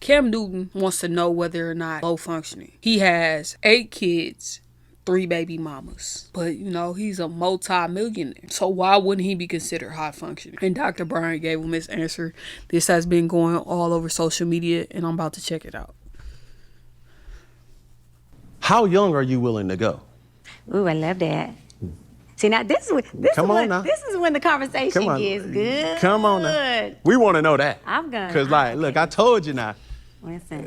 Cam Newton wants to know whether or not low functioning. He has 8 kids, 3 baby mamas. But, he's a multi-millionaire. So why wouldn't he be considered high functioning? And Dr. Bryant gave him his answer. This has been going all over social media, and I'm about to check it out. How young are you willing to go? Ooh, I love that. See, now this is when the conversation gets good. Come on now. We want to know that. I'm gonna. Because, look, I told you now. Listen.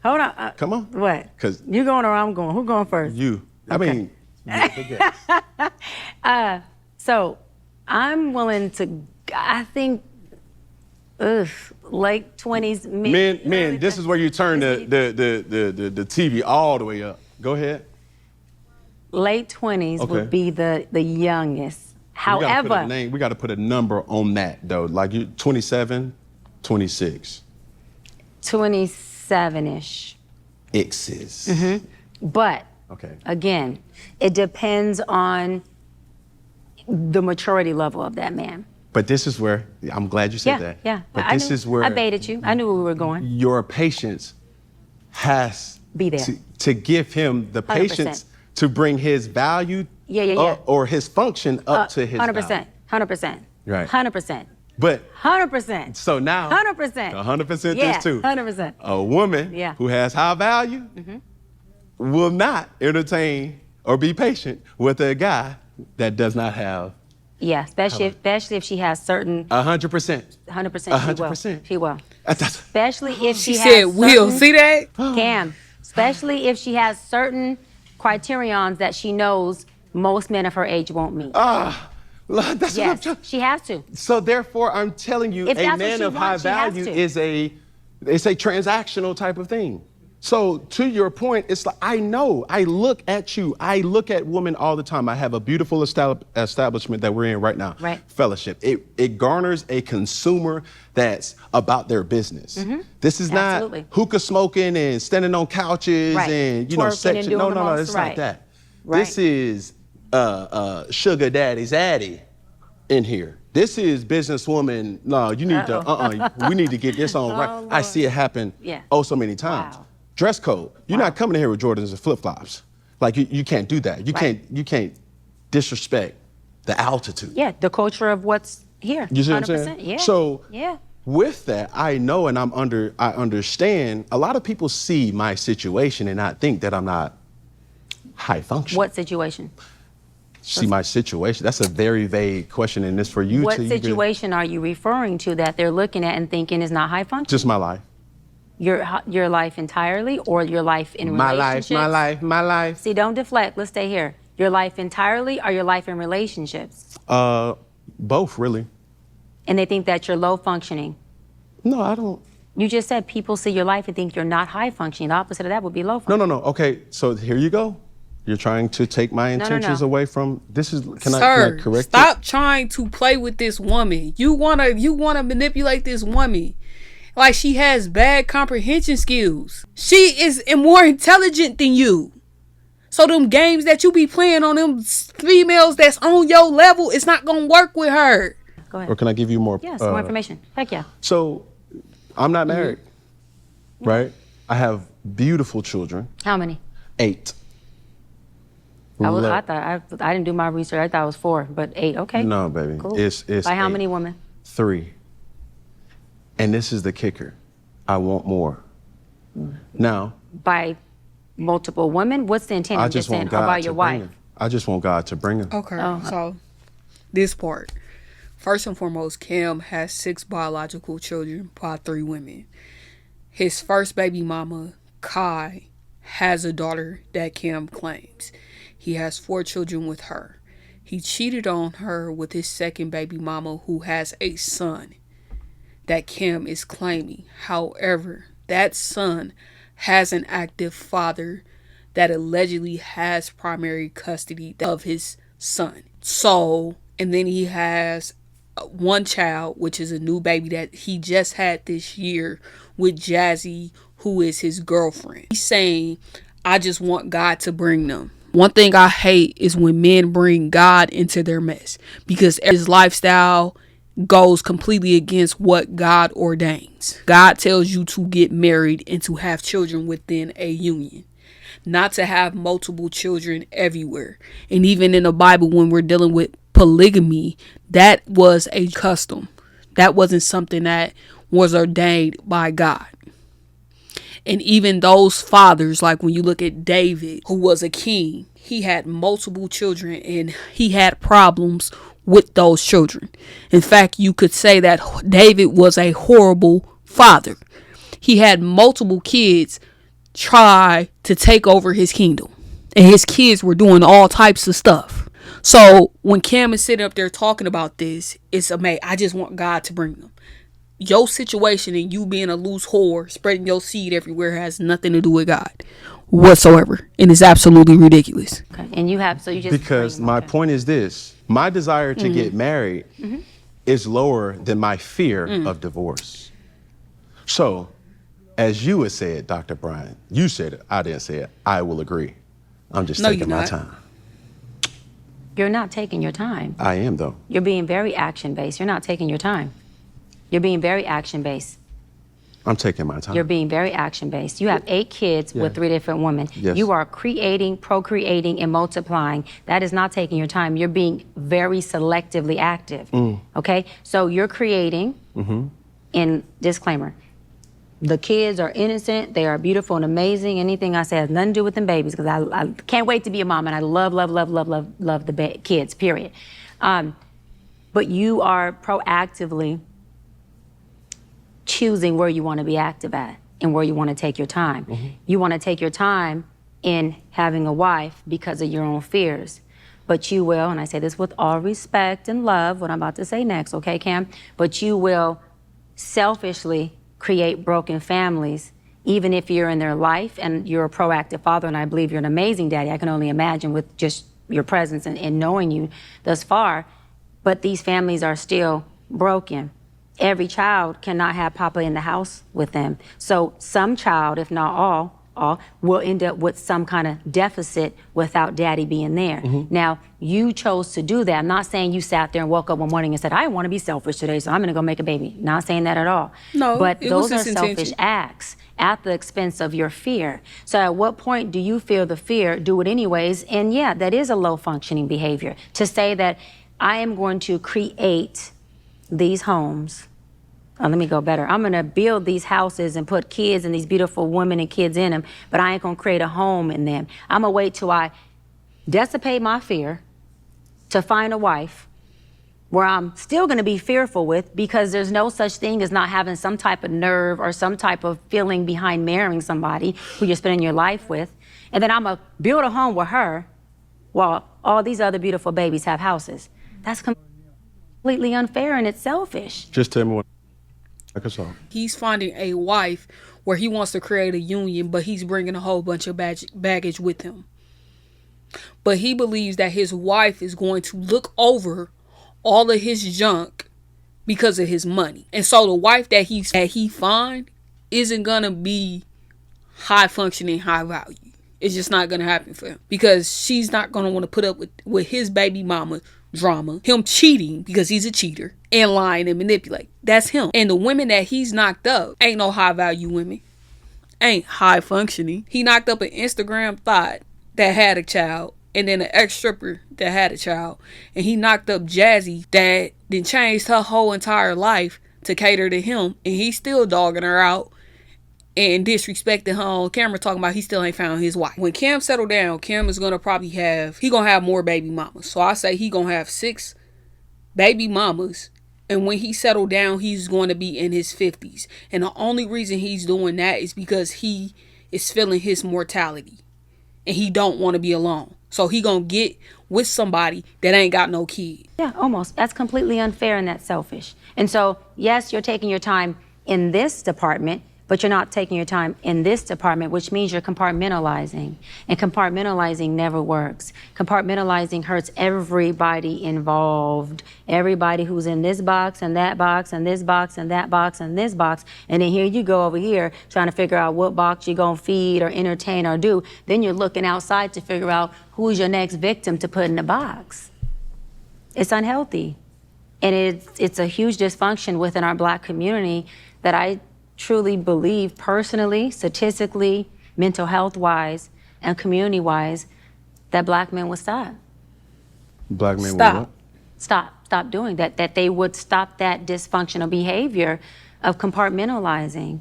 Hold on. Come on. What? Because you going or I'm going? Who going first? You. Okay. So I'm willing to, I think, late 20s. Men, this is where you turn the TV all the way up. Go ahead. Late 20s would be the youngest. However, we got to put a number on that, though. Like you, 27, 26. 27-ish. X's. Mm-hmm. But, again, it depends on the maturity level of that man. But this is where, I'm glad you said that. Yeah, but this is where I baited you. I knew where we were going. Your patience has be there to give him the 100%. Patience to bring his value or his function up to his 100%. value. 100%. Right. 100%. But 100%. So now 100%. 100% yeah, this too. 100%. A woman who has high value will not entertain or be patient with a guy that does not have. Yeah, especially if she has certain. 100%. 100%. She will. Especially if she has said will. See that? Cam. Especially if she has certain criterions that she knows most men of her age won't meet. That's yes, what she has to. So therefore, I'm telling you, a man of high value is a transactional type of thing. So to your point, it's like, I know, I look at you, I look at women all the time. I have a beautiful establishment that we're in right now, Fellowship. It garners a consumer that's about their business. This is not hookah smoking and standing on couches and, sex. No, it's not that. This is sugar daddy's addy in here. This is businesswoman. No, you need to, we need to get this on right. I see it happen so many times. Wow. Dress code. You're not coming in here with Jordans and flip-flops. Like you can't do that. You can't disrespect the altitude. Yeah, the culture of what's here. You see what I'm saying? Yeah. So with that, I know and I understand a lot of people see my situation and not think that I'm not high functioning. What situation? See my situation. That's a very vague question, and it's for you What situation are you referring to that they're looking at and thinking is not high functioning? Just my life. Your life entirely, or your life in relationships? My life. See, don't deflect. Let's stay here. Your life entirely, or your life in relationships? Both, really. And they think that you're low functioning? No, I don't. You just said people see your life and think you're not high functioning. The opposite of that would be low functioning. No. Okay, so here you go. You're trying to take my intentions away from this is. Can Sir, I correct stop it? trying to play with this woman. You wanna manipulate this woman. Like she has bad comprehension skills. She is more intelligent than you. So them games that you be playing on them females that's on your level, it's not gonna work with her. Go ahead. Or can I give you more? Yes, more information. Heck yeah. So, I'm not married, right? I have beautiful children. How many? 8. I didn't do my research. I thought it was 4, but 8. Okay. No, baby. Cool. It's by how 8. many women? 3. And this is the kicker. I want more. Now. By multiple women? What's the intent? I just want God about your wife? I just want God to bring her. Okay. So this part. First and foremost, Cam has 6 biological children by 3 women. His first baby mama, Kai, has a daughter that Cam claims. He has 4 children with her. He cheated on her with his second baby mama, who has a son that Cam is claiming. However, that son has an active father that allegedly has primary custody of his son. So, and then he has 1 child, which is a new baby that he just had this year with Jazzy, who is his girlfriend. He's saying, I just want God to bring them. One thing I hate is when men bring God into their mess, because his lifestyle goes completely against what God ordains. God tells you to get married and to have children within a union, not to have multiple children everywhere. And even in the Bible, when we're dealing with polygamy, that was a custom. That wasn't something that was ordained by God. And even those fathers, like when you look at David, who was a king, he had multiple children and he had problems with those children. In fact, you could say that David was a horrible father. He had multiple kids try to take over his kingdom, and his kids were doing all types of stuff. So when Cam is sitting up there talking about this, it's amazing. I just want God to bring them. Your situation and you being a loose whore, spreading your seed everywhere, has nothing to do with God whatsoever, and it's absolutely ridiculous. Okay. And you have, so you just, because my point is this: my desire to get married is lower than my fear of divorce. So, as you had said, Dr. Bryant, you said it, I didn't say it, I will agree. I'm just taking my time. You're not taking your time. I am, though. You're being very action-based. You're not taking your time. You're being very action-based. I'm taking my time. You're being very action-based. You have 8 kids with 3 different women. Yes. You are creating, procreating, and multiplying. That is not taking your time. You're being very selectively active. Okay? So you're creating, and disclaimer, the kids are innocent, they are beautiful and amazing. Anything I say has nothing to do with them babies, because I can't wait to be a mom, and I love the kids, period. But you are proactively choosing where you want to be active at and where you want to take your time. You want to take your time in having a wife because of your own fears. But you will, and I say this with all respect and love, what I'm about to say next, okay, Cam? But you will selfishly create broken families, even if you're in their life and you're a proactive father, and I believe you're an amazing daddy. I can only imagine with just your presence and knowing you thus far. But these families are still broken. Every child cannot have Papa in the house with them. So some child, if not all will end up with some kind of deficit without daddy being there. Now, you chose to do that. I'm not saying you sat there and woke up one morning and said, I want to be selfish today, so I'm going to go make a baby. Not saying that at all. No, but those are selfish intention. acts at the expense of your fear. So at what point do you feel the fear, do it anyways? And yeah, that is a low functioning behavior. To say that I am going to create these homes. Oh, let me go better. I'm going to build these houses and put kids and these beautiful women and kids in them, but I ain't going to create a home in them. I'm going to wait till I dissipate my fear to find a wife where I'm still going to be fearful with, because there's no such thing as not having some type of nerve or some type of feeling behind marrying somebody who you're spending your life with. And then I'm going to build a home with her while all these other beautiful babies have houses. That's completely unfair and it's selfish. Just tell me what. He's finding a wife where he wants to create a union, but he's bringing a whole bunch of baggage with him. But he believes that his wife is going to look over all of his junk because of his money. And so the wife that he find isn't going to be high functioning, high value. It's just not going to happen for him, because she's not going to want to put up with his baby mama drama, him cheating because he's a cheater, and lying and manipulate. That's him. And the women that he's knocked up ain't no high value women, ain't high functioning. He knocked up an Instagram thought that had a child, and then an ex-stripper that had a child, and he knocked up Jazzy that then changed her whole entire life to cater to him, and he's still dogging her out and disrespecting her on camera, talking about he still ain't found his wife. When Cam settle down, Cam is gonna probably have more baby mamas. So I say he gonna have 6 baby mamas, and when he settle down, he's going to be in his 50s. And the only reason he's doing that is because he is feeling his mortality, and he don't want to be alone. So he gonna get with somebody that ain't got no kid. Yeah, almost. That's completely unfair and that's selfish. And so, yes, you're taking your time in this department, but you're not taking your time in this department, which means you're compartmentalizing. And compartmentalizing never works. Compartmentalizing hurts everybody involved. Everybody who's in this box and that box and this box and that box and this box. And then here you go over here trying to figure out what box you're going to feed or entertain or do. Then you're looking outside to figure out who's your next victim to put in the box. It's unhealthy. And it's a huge dysfunction within our Black community that I truly believe personally, statistically, mental health-wise, and community-wise, that Black men would stop. Black men would what? Stop doing that, that they would stop that dysfunctional behavior of compartmentalizing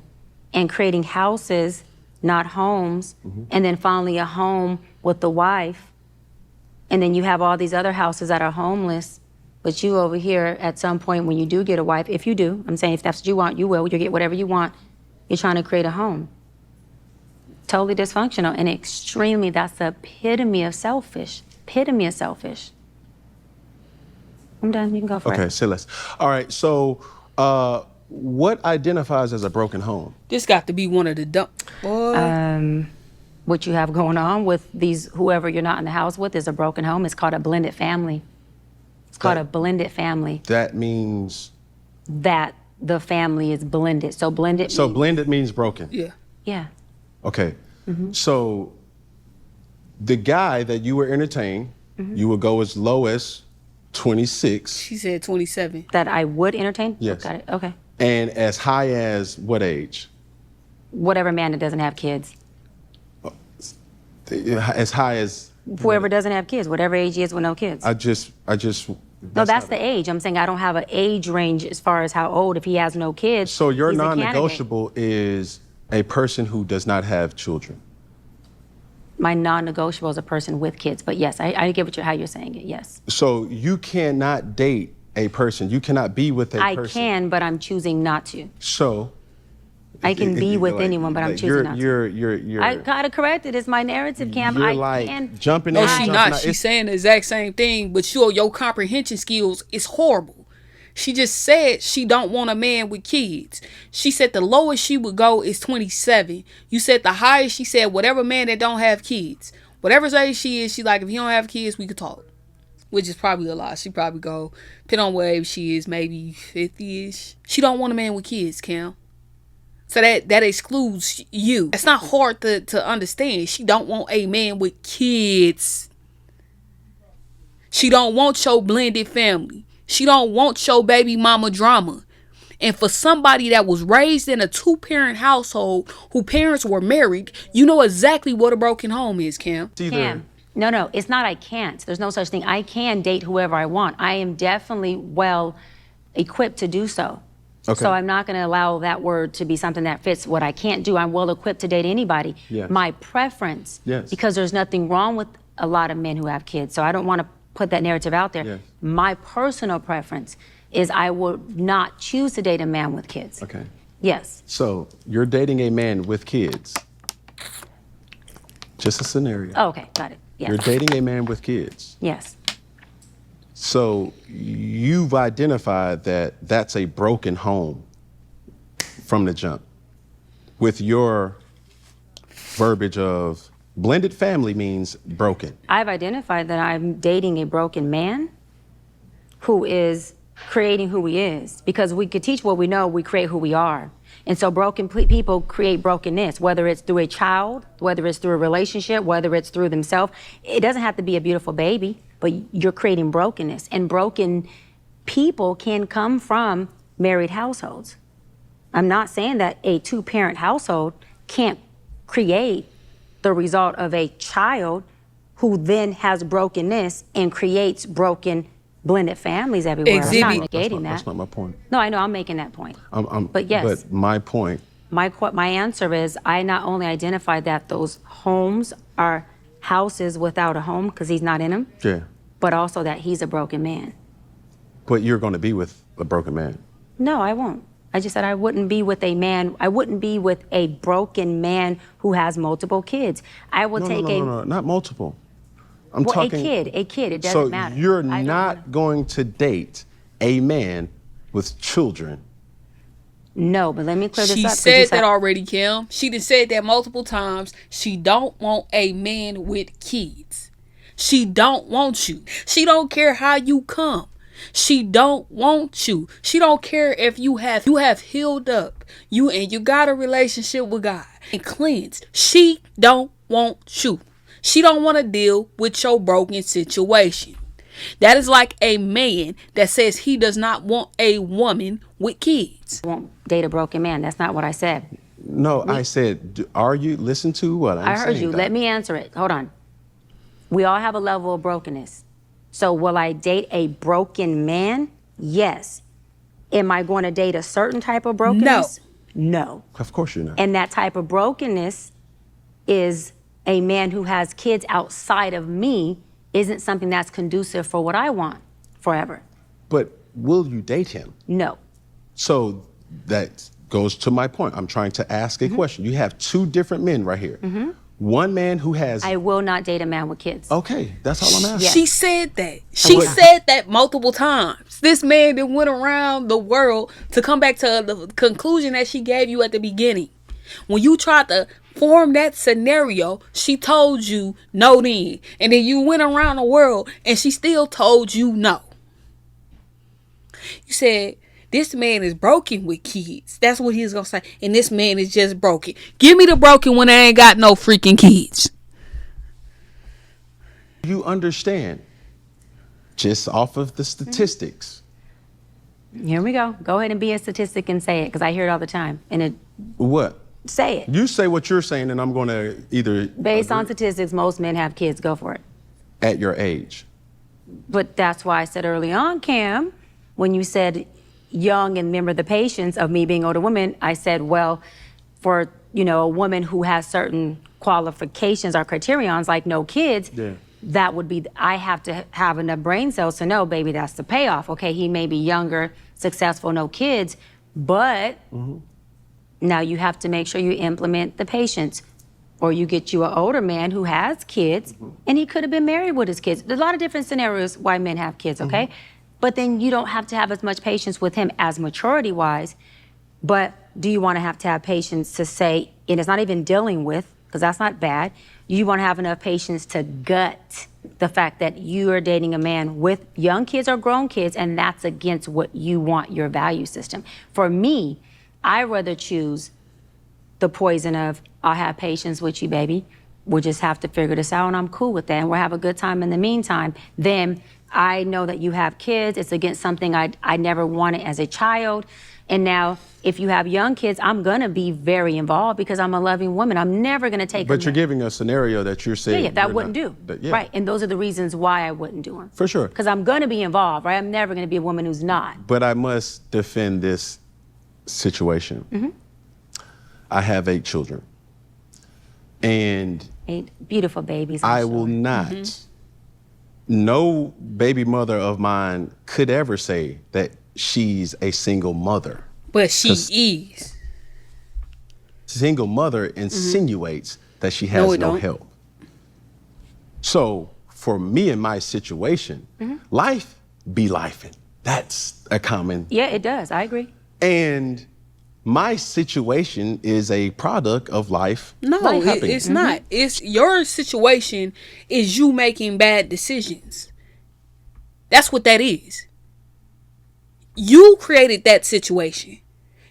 and creating houses, not homes, and then finally a home with the wife. And then you have all these other houses that are homeless, but you over here at some point when you do get a wife, if you do, I'm saying if that's what you want, you will, you'll get whatever you want, you're trying to create a home. Totally dysfunctional and extremely, that's the epitome of selfish. Epitome of selfish. I'm done, you can go for it. Okay, say less. All right, so what identifies as a broken home? This got to be one of the dumb. What you have going on with these, whoever you're not in the house with is a broken home. It's called a blended family. It's called a blended family. That means? That the family is blended. So blended So blended means broken? Yeah. Yeah. Okay, so the guy that you were entertaining, you would go as low as 26. She said 27. That I would entertain? Yes. Got it, okay. And as high as what age? Whatever man that doesn't have kids. As high as? Whoever doesn't have kids, whatever age he is with no kids. I just. No, that's the age. I'm saying I don't have an age range as far as how old if he has no kids. So your non-negotiable is a person who does not have children? My non-negotiable is a person with kids, but yes, I get how you're saying it, yes. So you cannot date a person, you cannot be with a person. I can, but I'm choosing not to. So? I can be with anyone, but I'm choosing not to. I gotta correct it, it's my narrative, Cam. You're jumping in. No, she's not. She's saying the exact same thing, but your comprehension skills is horrible. She just said she don't want a man with kids. She said the lowest she would go is 27. You said the highest, she said whatever man that don't have kids. Whatever age she is, she like, if you don't have kids, we could talk. Which is probably a lot. She probably go, depending on what age she is, maybe 50-ish. She don't want a man with kids, Cam. So that excludes you. It's not hard to understand. She don't want a man with kids. She don't want your blended family. She don't want your baby mama drama. And for somebody that was raised in a 2-parent household who parents were married, you know exactly what a broken home is, Cam. Cam. No, it's not I can't. There's no such thing. I can date whoever I want. I am definitely well equipped to do so. Okay. So I'm not going to allow that word to be something that fits what I can't do. I'm well equipped to date anybody. Yes. My preference, because there's nothing wrong with a lot of men who have kids, so I don't want to put that narrative out there. Yes. My personal preference is I would not choose to date a man with kids. Okay. Yes. So you're dating a man with kids. Just a scenario. Oh, okay, got it. Yes. You're dating a man with kids. Yes. So you've identified that that's a broken home from the jump. With your verbiage of blended family means broken. I've identified that I'm dating a broken man who is creating who he is. Because we could teach what we know, we create who we are. And so broken people create brokenness, whether it's through a child, whether it's through a relationship, whether it's through themselves. It doesn't have to be a beautiful baby, but you're creating brokenness. And broken people can come from married households. I'm not saying that a 2-parent household can't create the result of a child who then has brokenness and creates broken blended families everywhere. Exhibit. I'm not negating that. That's not my point. No, I know, I'm making that point. But yes. But my point. My answer is I not only identified that those homes are houses without a home because he's not in them, but also that he's a broken man. But you're going to be with a broken man. No, I won't. I just said I wouldn't be with a man. I wouldn't be with a broken man who has multiple kids. I will take No, not multiple. I'm well, talking a kid. It doesn't matter. So you're not going to date a man with children. No, but let me clear this up. She said that already, Kim. She done said that multiple times. She don't want a man with kids. She don't want you. She don't care how you come. She don't want you. She don't care if you have healed up. You got a relationship with God and cleansed. She don't want you. She don't want to deal with your broken situation. That is like a man that says he does not want a woman with kids. I won't date a broken man. That's not what I said. No, I said, are you, listen to what I'm saying. I heard you. Let me answer it. Hold on. We all have a level of brokenness. So will I date a broken man? Yes. Am I going to date a certain type of brokenness? No. Of course you're not. And that type of brokenness is a man who has kids outside of me isn't something that's conducive for what I want forever. But will you date him? No. So that goes to my point. I'm trying to ask a question. You have two different men right here. One man who has... I will not date a man with kids. Okay, that's all I'm asking. Yes. She said that. She said that multiple times. This man that went around the world to come back to the conclusion that she gave you at the beginning. When you tried to form that scenario, she told you no then. And then you went around the world and she still told you no. You said, this man is broken with kids. That's what he was going to say. And this man is just broken. Give me the broken when they ain't got no freaking kids. You understand, just off of the statistics. Here we go. Go ahead and be a statistic and say it, because I hear it all the time. And it. What? Say it. You say what you're saying, and I'm going to either... Based on statistics, most men have kids. Go for it. At your age. But that's why I said early on, Cam, when you said young and remember the patience of me being older woman, I said, well, for, you know, a woman who has certain qualifications or criterions like no kids, that would be, I have to have enough brain cells to know, baby, that's the payoff. Okay, he may be younger, successful, no kids, but now you have to make sure you implement the patience. Or you get you an older man who has kids, and he could have been married with his kids. There's a lot of different scenarios why men have kids, okay? But then you don't have to have as much patience with him as maturity-wise. But do you want to have patience to say, and it's not even dealing with, because that's not bad, you want to have enough patience to gut the fact that you are dating a man with young kids or grown kids, and that's against what you want, your value system. For me, I rather choose the poison of, I'll have patience with you, baby. We'll just have to figure this out, and I'm cool with that, and we'll have a good time in the meantime. Then I know that you have kids. It's against something I never wanted as a child. And now, if you have young kids, I'm going to be very involved because I'm a loving woman. I'm never going to take But you're giving a scenario that you're saying... Yeah, that wouldn't do. Right, and those are the reasons why I wouldn't do them. For sure. Because I'm going to be involved, right? I'm never going to be a woman who's not. But I must defend this situation. I have 8 children. And... 8 beautiful babies. I will not... No baby mother of mine could ever say that she's a single mother. But she is. Single mother insinuates that she has no help. So for me in my situation, life be lifing. That's a common... Yeah, it does. I agree. And my situation is a product of life. No, it's not. It's your situation is you making bad decisions. That's what that is. You created that situation.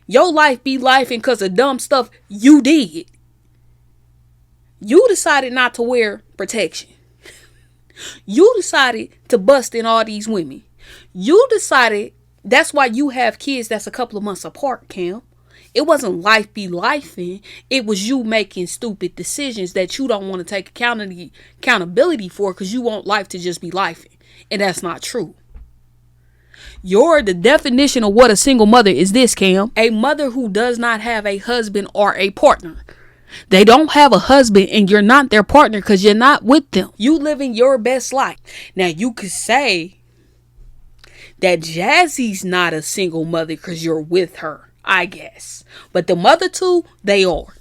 Your life be lifing because of dumb stuff you did. You decided not to wear protection. You decided to bust in all these women. You decided that's why you have kids that's a couple of months apart, Cam. It wasn't life be lifing. It was you making stupid decisions that you don't want to take accountability for because you want life to just be lifing. And that's not true. The definition of what a single mother is this, Cam. A mother who does not have a husband or a partner. They don't have a husband and you're not their partner because you're not with them. You living your best life. Now you could say that Jazzy's not a single mother because you're with her. I guess. But the mother two, they are.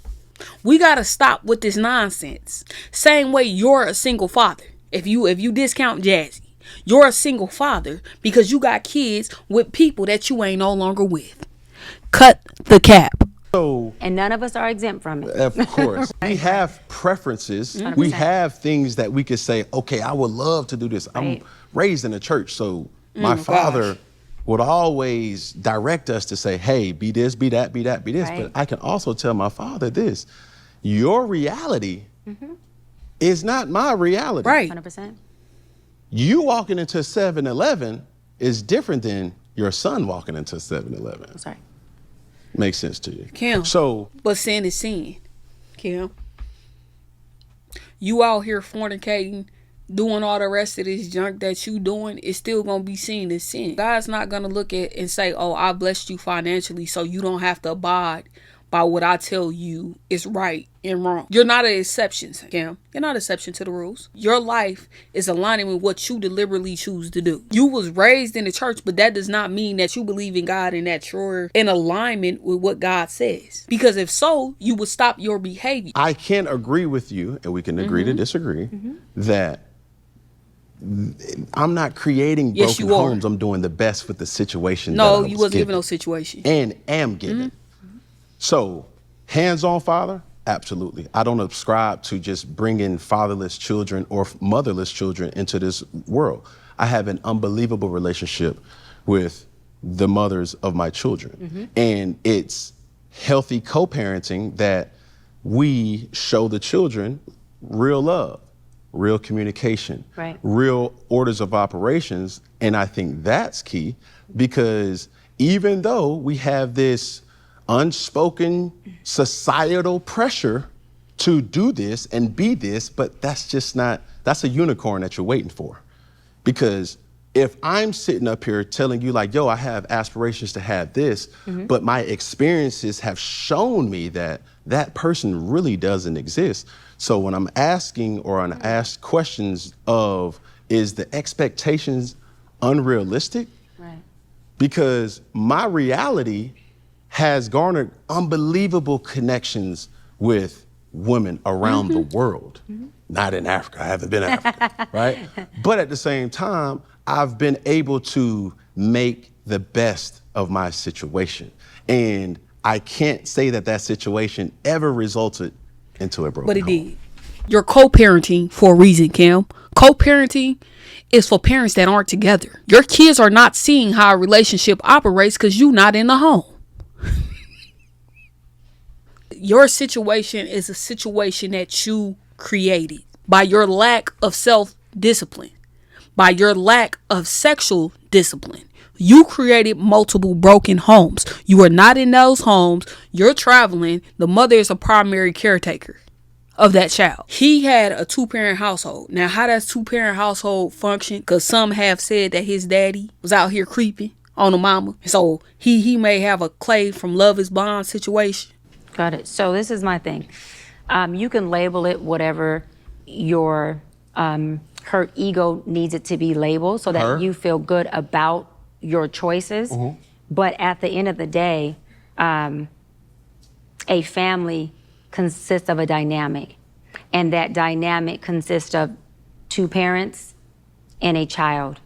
We gotta stop with this nonsense. Same way you're a single father. If you discount Jazzy, you're a single father because you got kids with people that you ain't no longer with. Cut the cap. And none of us are exempt from it. Of course. We have preferences. 100%. We have things that we could say, okay, I would love to do this. I'm raised in a church, so my father would always direct us to say, hey, be this, be that, be that, be this. But I can also tell my father this, your reality is not my reality. Right. 100%. You walking into 7-Eleven is different than your son walking into 7-Eleven. Sorry. Makes sense to you. Kim. So, but sin is sin. Kim. You out here fornicating, doing all the rest of this junk that you doing, it's still gonna be seen as sin. God's not gonna look at and say, oh, I blessed you financially so you don't have to abide by what I tell you is right and wrong. You're not an exception, Cam. You're not an exception to the rules. Your life is aligning with what you deliberately choose to do. You was raised in the church, but that does not mean that you believe in God and that you're in alignment with what God says. Because if so, you would stop your behavior. I can agree with you, and we can agree to disagree, that I'm not creating broken homes. I'm doing the best with the situation. No, you wasn't given no situation. And am given. So, hands-on father, absolutely. I don't subscribe to just bringing fatherless children or motherless children into this world. I have an unbelievable relationship with the mothers of my children. And it's healthy co-parenting that we show the children real love, real communication, real orders of operations. And I think that's key, because even though we have this unspoken societal pressure to do this and be this, but that's just not, that's a unicorn that you're waiting for. Because if I'm sitting up here telling you like, yo, I have aspirations to have this, but my experiences have shown me that that person really doesn't exist. So when I'm asking or I'm asked questions of, is the expectations unrealistic? Because my reality has garnered unbelievable connections with women around the world. Not in Africa, I haven't been in Africa, right? But at the same time, I've been able to make the best of my situation. And I can't say that that situation ever resulted into a broken home. But it did. You're co-parenting for a reason, Kim. Co-parenting is for parents that aren't together. Your kids are not seeing how a relationship operates because you're not in the home. Your situation is a situation that you created by your lack of self-discipline, by your lack of sexual discipline. You created multiple broken homes. You are not in those homes. You're traveling. The mother is a primary caretaker of that child. He had a 2-parent household. Now, how does 2-parent household function? Because some have said that his daddy was out here creeping on the mama. So he may have a Clay from Love is Blind situation. Got it. So this is my thing. You can label it whatever your her ego needs it to be labeled so that you feel good about your choices. But at the end of the day, a family consists of a dynamic, and that dynamic consists of 2 parents and a child.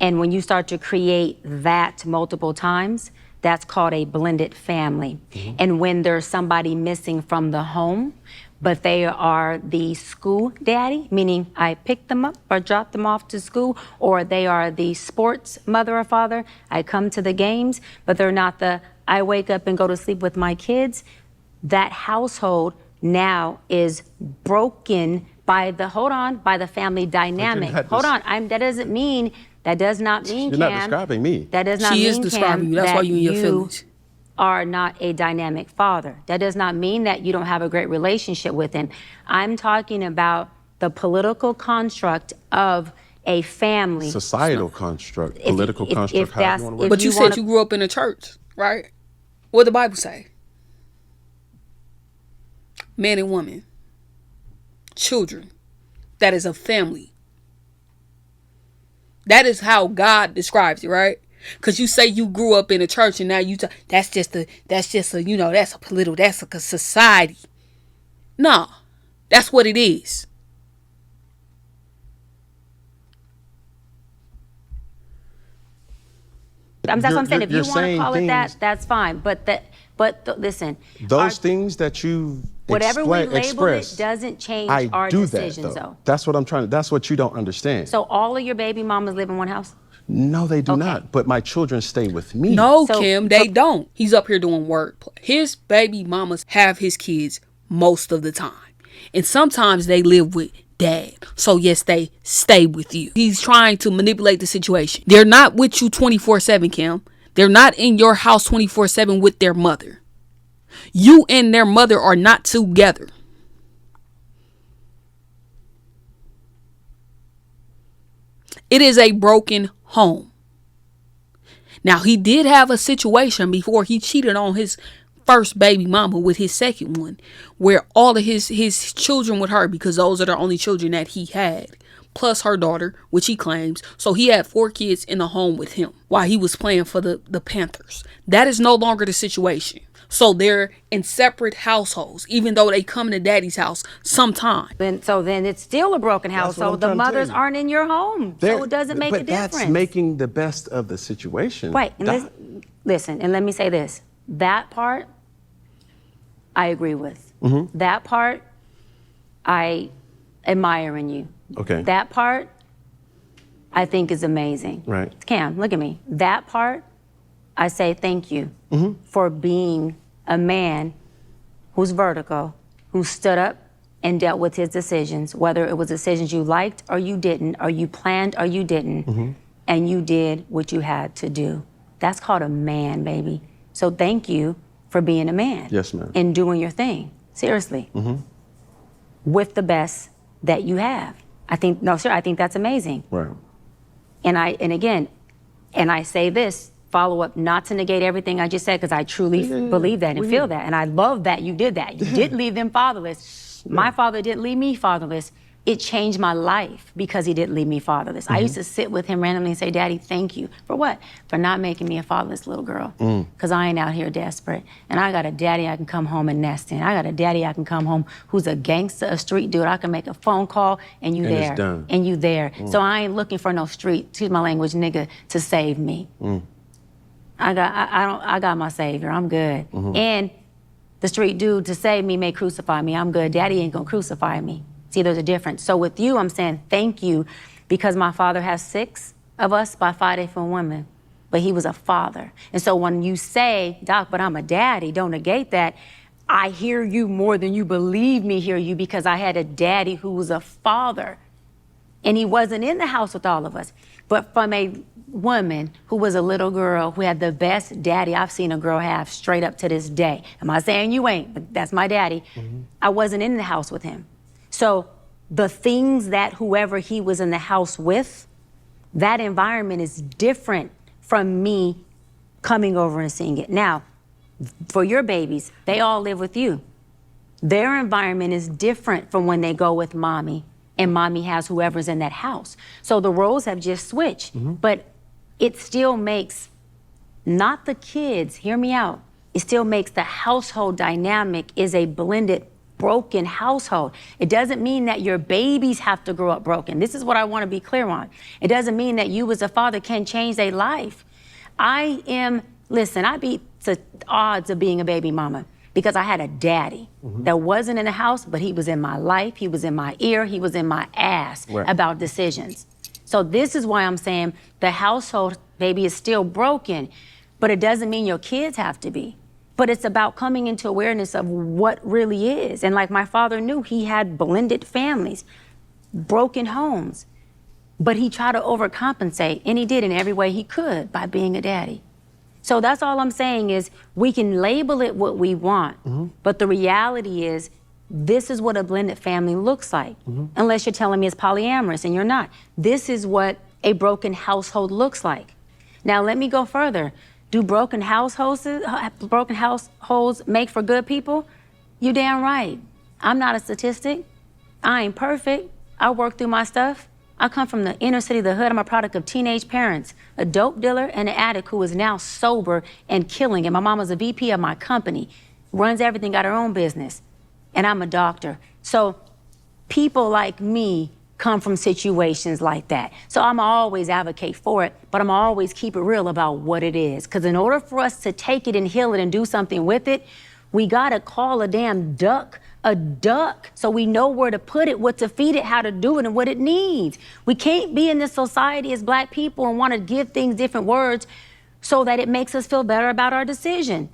And when you start to create that multiple times, that's called a blended family. And when there's somebody missing from the home, but they are the school daddy, meaning I pick them up or drop them off to school, or they are the sports mother or father, I come to the games, but they're not the, I wake up and go to sleep with my kids. That household now is broken by the, by the family dynamic. That doesn't mean, that does not mean, You're not describing me. That does not mean, She is describing you. That's why you in your feelings. Are not a dynamic father. That does not mean that you don't have a great relationship with him. I'm talking about the political construct of a family. Societal construct, political construct. But you said you grew up in a church, right? What the Bible say? Man and woman, children. That is a family. That is how God describes it, right? Because you say you grew up in a church and now that's just a that's a political, that's like a society. No, that's what it is. That's what I'm saying. If you want to call it that, that's fine. But listen. Those things that you whatever we label it doesn't change our decisions, though. That's what I'm trying to, that's what you don't understand. So all of your baby mamas live in one house? No, they do not. But my children stay with me. No, Kim, they don't. He's up here doing wordplay. His baby mamas have his kids most of the time. And sometimes they live with dad. So yes, they stay with you. He's trying to manipulate the situation. They're not with you 24/7, Kim. They're not in your house 24/7 with their mother. You and their mother are not together. It is a broken home. Now, he did have a situation before he cheated on his first baby mama with his second one, where all of his children with her, because those are the only children that he had, plus her daughter, which he claims. So he had 4 kids in the home with him while he was playing for the Panthers. That is no longer the situation. So they're in separate households, even though they come to daddy's house sometime. So then it's still a broken household. The mothers aren't in your home. So it doesn't make a difference. But that's making the best of the situation. Right. And listen, and let me say this. That part, I agree with. Mm-hmm. That part, I admire in you. Okay. That part, I think is amazing. Right. Cam, look at me. That part, I say thank you for being a man who's vertical, who stood up and dealt with his decisions, whether it was decisions you liked or you didn't, or you planned or you didn't, and you did what you had to do. That's called a man, baby. So thank you for being a man. Yes, ma'am. And doing your thing, seriously, with the best that you have. I think that's amazing. Right. And I say this, follow up, not to negate everything I just said, because I truly believe that and feel that. And I love that you did that. You didn't leave them fatherless. My father didn't leave me fatherless. It changed my life because he didn't leave me fatherless. I used to sit with him randomly and say, Daddy, thank you. For what? For not making me a fatherless little girl. Because I ain't out here desperate. And I got a daddy I can come home and nest in. I got a daddy I can come home who's a gangster, a street dude. I can make a phone call and you there. It's done. And you there. So I ain't looking for no street, excuse my language, nigga, to save me. I got my savior. I'm good. And the street dude to save me may crucify me. I'm good. Daddy ain't gonna crucify me. See, there's a difference. So with you, I'm saying thank you, because my father has 6 of us by 5 different women, but he was a father. And so when you say, Doc, but I'm a daddy, don't negate that. I hear you more than you believe me hear you, because I had a daddy who was a father, and he wasn't in the house with all of us, but from a woman who was a little girl who had the best daddy I've seen a girl have straight up to this day. Am I saying you ain't? But that's my daddy. I wasn't in the house with him. So the things that whoever he was in the house with, that environment is different from me coming over and seeing it. Now, for your babies, they all live with you. Their environment is different from when they go with mommy, and mommy has whoever's in that house. So the roles have just switched, but it still makes, not the kids, hear me out, it still makes the household dynamic is a blended broken household. It doesn't mean that your babies have to grow up broken. This is what I want to be clear on. It doesn't mean that you as a father can change their life. Listen, I beat the odds of being a baby mama because I had a daddy that wasn't in the house, but he was in my life, he was in my ear, he was in my ass about decisions. So this is why I'm saying the household, baby, is still broken, but it doesn't mean your kids have to be. But it's about coming into awareness of what really is. And like my father knew, he had blended families, broken homes, but he tried to overcompensate, and he did in every way he could by being a daddy. So that's all I'm saying is we can label it what we want, but the reality is this is what a blended family looks like, unless you're telling me it's polyamorous, and you're not. This is what a broken household looks like. Now let me go further. Do broken households make for good people? You damn right. I'm not a statistic. I ain't perfect. I work through my stuff. I come from the inner city, the hood. I'm a product of teenage parents, a dope dealer and an addict who is now sober and killing it. My mama's a VP of my company, runs everything, got her own business, and I'm a doctor. So people like me come from situations like that. So I'm always advocate for it, but I'm always keep it real about what it is. Because in order for us to take it and heal it and do something with it, we gotta call a damn duck a duck, so we know where to put it, what to feed it, how to do it, and what it needs. We can't be in this society as Black people and want to give things different words so that it makes us feel better about our decision.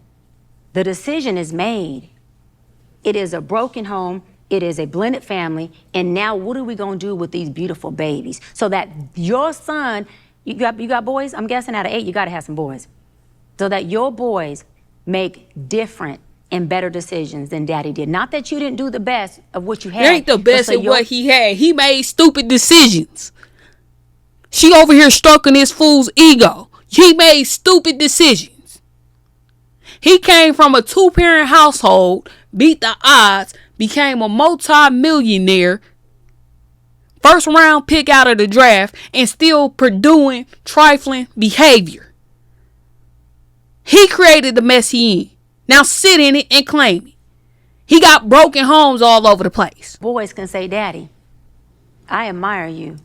The decision is made. It is a broken home. It is a blended family. And now what are we going to do with these beautiful babies? So that your son, you got boys? I'm guessing out of 8, you got to have some boys. So that your boys make different and better decisions than daddy did. Not that you didn't do the best of what you had. It ain't the best at what he had. He made stupid decisions. She over here stroking this fool's ego. He made stupid decisions. He came from a 2-parent household, beat the odds, became a multi-millionaire, first round pick out of the draft, and still pursuing trifling behavior. He created the mess he in. Now sit in it and claim it. He got broken homes all over the place. Boys can say, Daddy, I admire you,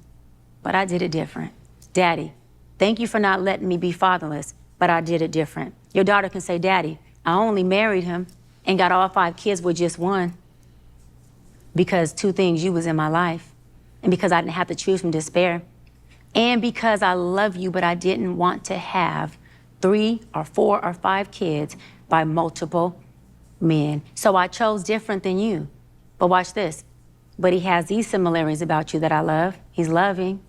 but I did it different. Daddy, thank you for not letting me be fatherless, but I did it different. Your daughter can say, Daddy, I only married him and got all 5 kids with just one because 2 things, you was in my life, and because I didn't have to choose from despair, and because I love you, but I didn't want to have 3 or 4 or 5 kids by multiple men. So I chose different than you. But watch this. But he has these similarities about you that I love. He's loving.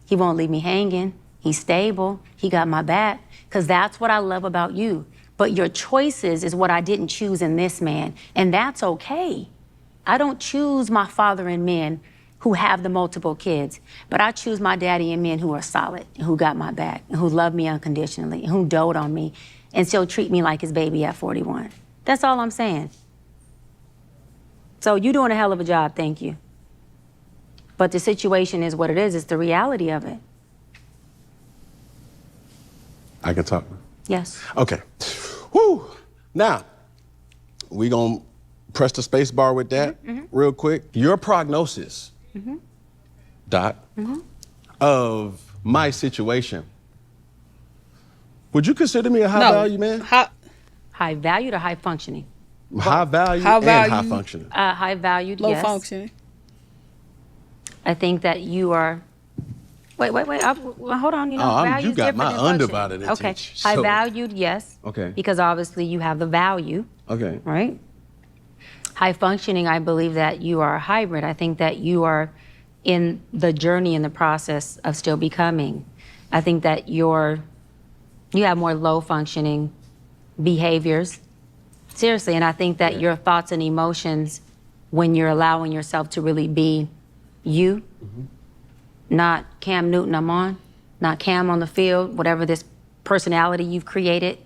He won't leave me hanging. He's stable. He got my back. Because that's what I love about you. But your choices is what I didn't choose in this man. And that's okay. I don't choose my father in men who have the multiple kids. But I choose my daddy in men who are solid, and who got my back, and who love me unconditionally, and who dote on me, and still treat me like his baby at 41. That's all I'm saying. So you're doing a hell of a job, thank you. But the situation is what it is. It's the reality of it. I can talk. Yes. Okay. Whew. Now, we gonna press the space bar with that real quick. Your prognosis, Doc, of my situation. Would you consider me a high value man? High valued or high functioning? High value and high functioning. High valued, Low yes. functioning. I think that you are. Wait. Hold on. You you got my undivided attention. Okay. High valued, yes. Okay. Because obviously you have the value. Okay. Right? High functioning, I believe that you are a hybrid. I think that you are in the journey, in the process of still becoming. I think that you have more low functioning behaviors. Seriously, and I think that your thoughts and emotions, when you're allowing yourself to really be you, not Cam Newton I'm on, not Cam on the field, whatever this personality you've created,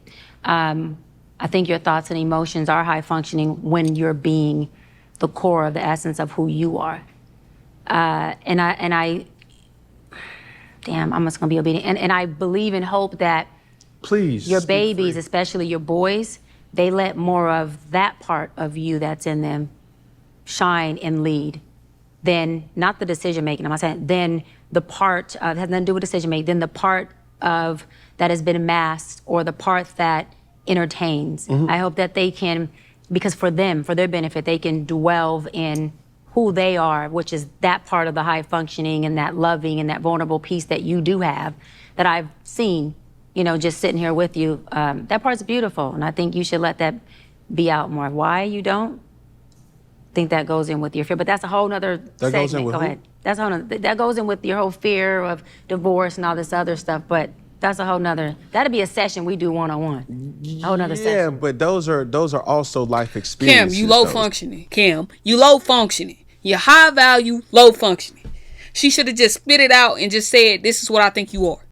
I think your thoughts and emotions are high functioning when you're being the core of the essence of who you are. And I damn, I'm just gonna be obedient. And I believe and hope that please your babies, especially your boys, they let more of that part of you that's in them shine and lead. Then, not the decision making, I'm not saying, then the part of, has nothing to do with decision making, then the part of that has been masked, or the part that entertains. I hope that they can, because for them, for their benefit, they can dwell in who they are, which is that part of the high functioning and that loving and that vulnerable piece that you do have, that I've seen, just sitting here with you. That part's beautiful, and I think you should let that be out more. Why you don't? I think that goes in with your fear, but that's a whole nother segment. Goes in with Go who? ahead. That goes in with your whole fear of divorce and all this other stuff, but that's a whole nother, that'd be a session we do one-on-one. A whole nother session. Yeah, but those are also life experiences. Cam, you low functioning. Cam, you low functioning. You're high value, low functioning. She should have just spit it out and just said, this is what I think you are.